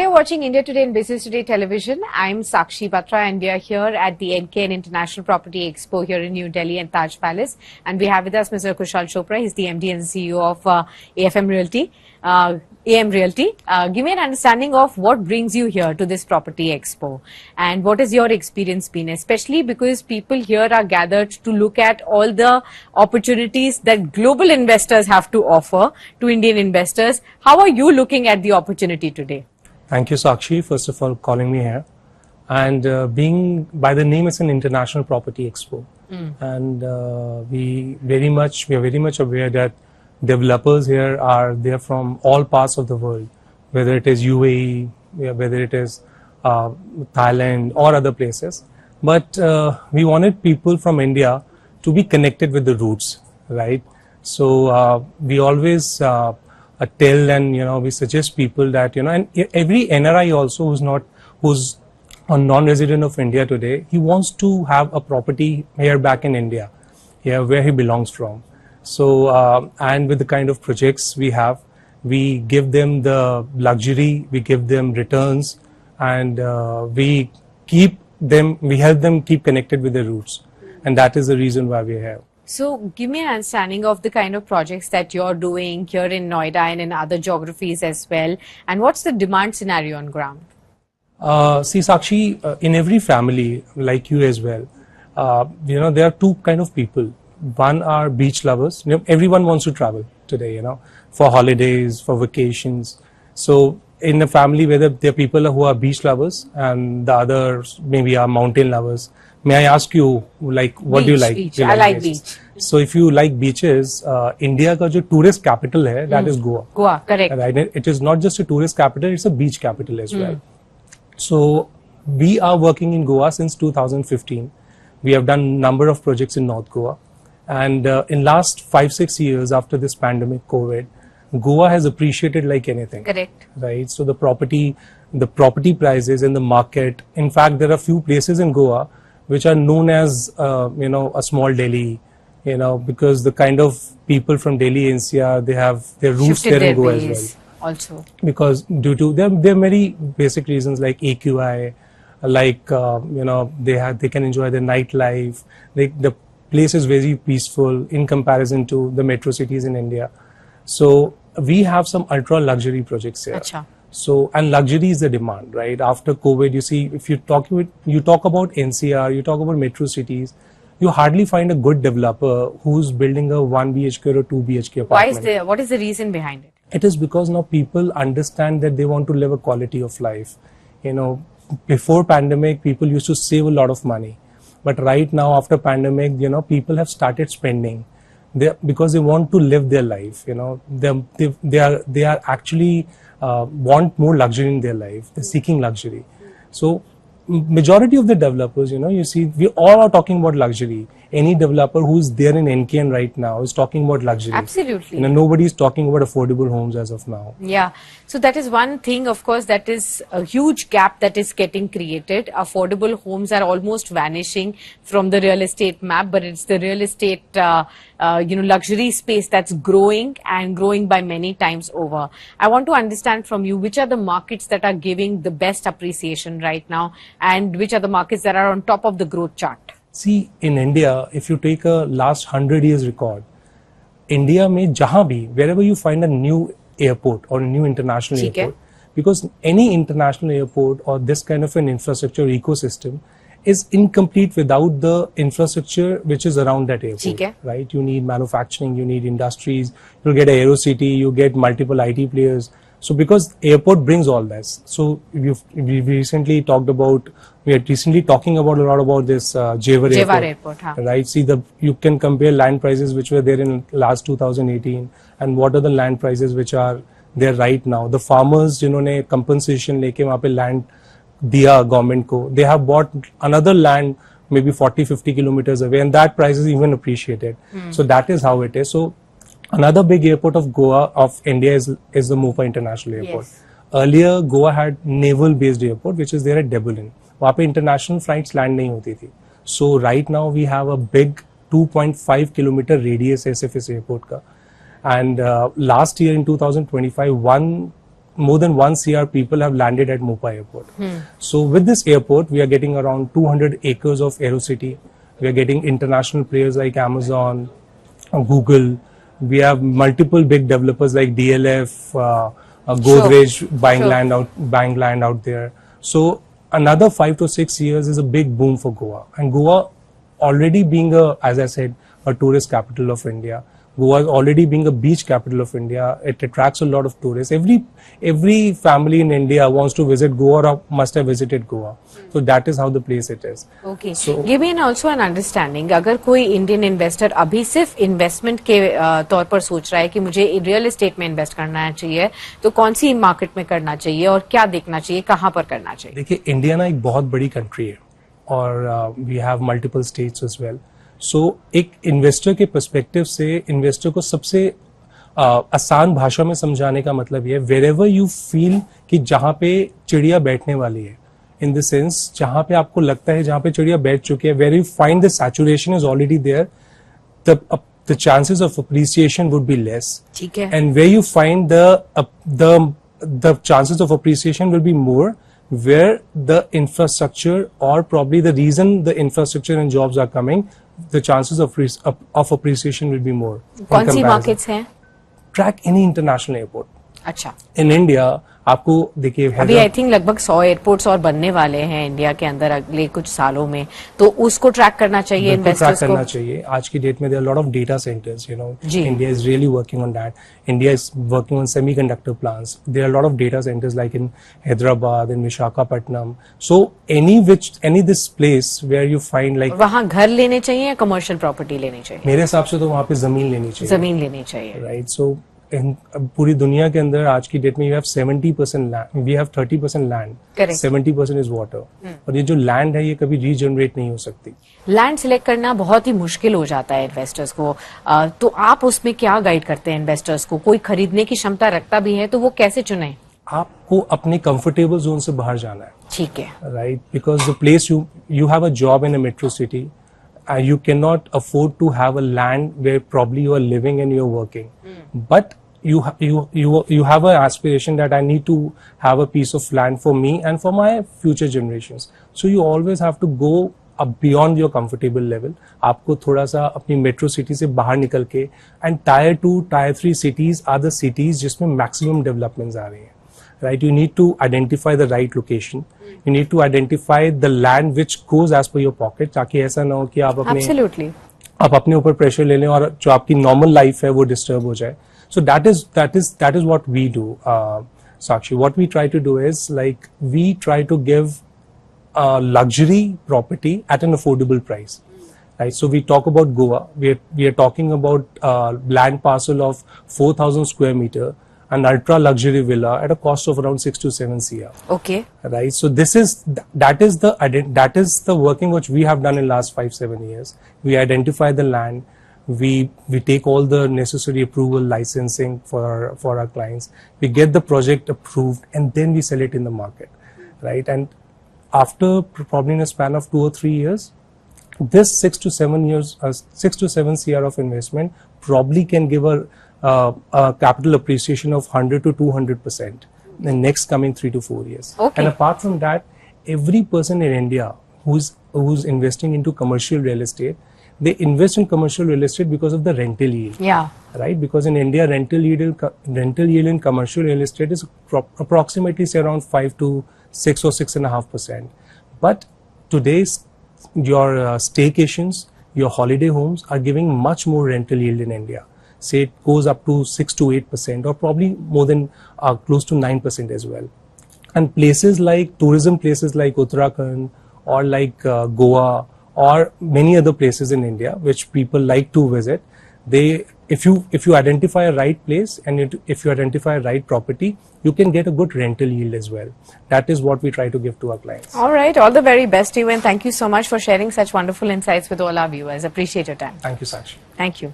Hi, you're watching India Today and Business Today Television. I'm Sakshi Batra and we are here at the NKN International Property Expo here in New Delhi and Taj Palace. And we have with us Mr. Khushal Chopra. He's the MD and CEO of AFM Realty. AM Realty. Give me an understanding of what brings you here to this property expo and what has your experience been, especially because people here are gathered to look at all the opportunities that global investors have to offer to Indian investors. How are you looking at the opportunity today? Thank you, Sakshi, first of all, calling me here. And being by the name, it's an international property expo. And we are very much aware that developers here are there from all parts of the world, whether it is UAE, whether it is Thailand or other places. But we wanted people from India to be connected with the roots, right? So we always tell and we suggest people that and every NRI also who's a non-resident of India today, he wants to have a property here back in India, where he belongs from. So and with the kind of projects we have, we give them the luxury, we give them returns, and we help them keep connected with their roots, and that is the reason why we're here. So give me an understanding of the kind of projects that you're doing here in Noida and in other geographies as well. And what's the demand scenario on ground? See, Sakshi, in every family, like you as well, there are two kind of people. One are beach lovers. Everyone wants to travel today, for holidays, for vacations. So in a family where there are people who are beach lovers and the others maybe are mountain lovers. May I ask you, what do you like? Beach. I like beach. So if you like beaches, India ka jo tourist capital hai, that is Goa. Goa, correct. Right? It is not just a tourist capital, it's a beach capital as well. So we are working in Goa since 2015. We have done number of projects in North Goa. And in last 5-6 years after this pandemic, COVID, Goa has appreciated like anything. Correct. Right? So the property prices in the market. In fact, there are few places in Goa which are known as, a small Delhi, because the kind of people from Delhi NCR, they have their roots there in Goa as well. Also. Because due to, there are many basic reasons like AQI, like, they can enjoy their nightlife. The place is very peaceful in comparison to the metro cities in India. So we have some ultra luxury projects here. Achha. So, and luxury is the demand, right? After COVID, you see, if you talk about NCR, you talk about metro cities, you hardly find a good developer who's building a 1 BHK or 2 BHK apartment. What is the reason behind it? It is because now people understand that they want to live a quality of life. Before pandemic, people used to save a lot of money. But right now, after pandemic, people have started spending. Because they want to live their life, they are actually want more luxury in their life. They're seeking luxury. So majority of the developers, you see, we all are talking about luxury. Any developer who's there in NKN right now is talking about luxury. Absolutely. Nobody is talking about affordable homes as of now. Yeah. So that is one thing, of course, that is a huge gap that is getting created. Affordable homes are almost vanishing from the real estate map, but it's the real estate, luxury space that's growing and growing by many times over. I want to understand from you, which are the markets that are giving the best appreciation right now and which are the markets that are on top of the growth chart? See, in India, if you take a last 100 years record, India mein jahan bhi, wherever you find a new airport or a new international airport, because any international airport or this kind of an infrastructure ecosystem is incomplete without the infrastructure which is around that airport, right? You need manufacturing, you need industries, you'll get Aerocity, you get multiple IT players. So because airport brings all this. So we are recently talking about a lot about this Jewar Airport, right? See, you can compare land prices which were there in last 2018 and what are the land prices which are there right now. The farmers, जिन्होंने compensation लेके वहाँ पे land दिया government को, they have bought another land maybe 40-50 kilometers away, and that price is even appreciated. So that is how it is. So another big airport of Goa, of India, is the Mopa International Airport. Yes. Earlier, Goa had naval-based airport, which is there at Debolin. वहाँ पे international flights land नहीं होती थी. So right now we have a big 2.5 kilometer radius SFS airport का. And last year in 2025, 1 more than 1 CR people have landed at Mopa Airport. So with this airport, we are getting around 200 acres of Aerocity. We are getting international players like Amazon, Google. We have multiple big developers like DLF, Godrej buying land out there. So another 5 to 6 years is a big boom for Goa. And Goa already being as I said, a tourist capital of India. Goa already being a beach capital of India, it attracts a lot of tourists. Every family in India wants to visit Goa or must have visited Goa. So that is how the place it is. Okay. So give me also an understanding. अगर कोई Indian investor अभी सिर्फ investment के तौर पर सोच रहा है कि मुझे रियल एस्टेट में इन्वेस्ट करना चाहिए, तो कौन सी मार्केट में करना चाहिए और क्या देखना चाहिए, कहाँ पर करना चाहिए? देखिए, इंडिया ना एक बहुत बड़ी कंट्री है और we have multiple states as well. So एक इन्वेस्टर के पर्सपेक्टिव से इन्वेस्टर को सबसे आसान भाषा में समझाने का मतलब ये है, वेरेवर यू फील कि जहां पे चिड़िया बैठने वाली है, इन द सेंस जहां पे आपको लगता है जहां पे चिड़िया बैठ चुकी है, where you find the saturation is already there, the chances of appreciation would be less. ठीक है. And where you find the chances of appreciation will be more, where the infrastructure or probably the reason the infrastructure and jobs are coming, the chances of appreciation will be more. कौन सी markets हैं? Track any international airport. अच्छा. In India, आपको देखिए अभी I think लगभग 100 airports और बनने वाले हैं इंडिया के अंदर अगले कुछ सालों में, तो उसको ट्रैक करना चाहिए इन्वेस्टर्स को. करना चाहिए. आज की डेट में there are lot of data centres, you know, India is really working on that. India is working on semiconductor plants. There are lot of data centres like in Hyderabad, in Visakhapatnam. So any this place where you find like, वहां घर लेने चाहिए या commercial property लेनी चाहिए? मेरे हिसाब से तो वहां पे जमीन लेनी चाहिए. राइट. सो पूरी दुनिया के अंदर आज की डेट में you have 70% land, we have 30% land, 70% is water. और ये जो लैंड है ये कभी रीजनरेट नहीं हो सकती. लैंड सिलेक्ट करना बहुत ही मुश्किल हो जाता है इन्वेस्टर्स को, तो आप उसमें क्या गाइड करते हैं इन्वेस्टर्स को? कोई खरीदने की क्षमता रखता भी है तो वो कैसे चुने? आपको अपने कंफर्टेबल जोन से बाहर जाना है. ठीक है. Right. Because the place you have a job in a metro city, you cannot afford to have a land where probably you are living and you're working. But you have an aspiration that I need to have a piece of land for me and for my future generations. So you always have to go up beyond your comfortable level. आपको थोड़ा सा अपनी metro city से बाहर निकल के, and tier 2, tier 3 cities are the cities जिसमें maximum developments आ रही हैं. Right, you need to identify the right location. You need to identify the land which goes as per your pocket, ताकि ऐसा ना हो कि आप अपने ऊपर प्रेशर ले लें और जो आपकी नॉर्मल लाइफ है वो डिस्टर्ब हो जाए. So that is what we do, Sakshi. What we try to do is, like, we try to give luxury property at an affordable price. Right. So we talk about Goa. We are talking about land parcel of 4,000 square meter. An ultra luxury villa at a cost of around 6 to 7 CR. Okay. Right. So that is the working which we have done in last 5-7 years. We identify the land. We take all the necessary approval, licensing for our clients. We get the project approved and then we sell it in the market. Right. And after probably in a span of 2 or 3 years, this 6 to 7 CR of investment probably can give a capital appreciation of 100 to 200% in the next coming 3 to 4 years. Okay. And apart from that, every person in India who's investing into commercial real estate, they invest in commercial real estate because of the rental yield. Yeah. Right? Because in India, rental yield in commercial real estate is approximately say around 5 to 6 or 6.5%. But today's your staycations, your holiday homes are giving much more rental yield in India. Say it goes up to 6 to 8% or probably more than close to 9% as well. And places like tourism places like Uttarakhand or like Goa or many other places in India which people like to visit, if you identify a right place and if you identify a right property, you can get a good rental yield as well. That is what we try to give to our clients. All right. All the very best to you, and thank you so much for sharing such wonderful insights with all our viewers. Appreciate your time. Thank you, Sakshi. Thank you.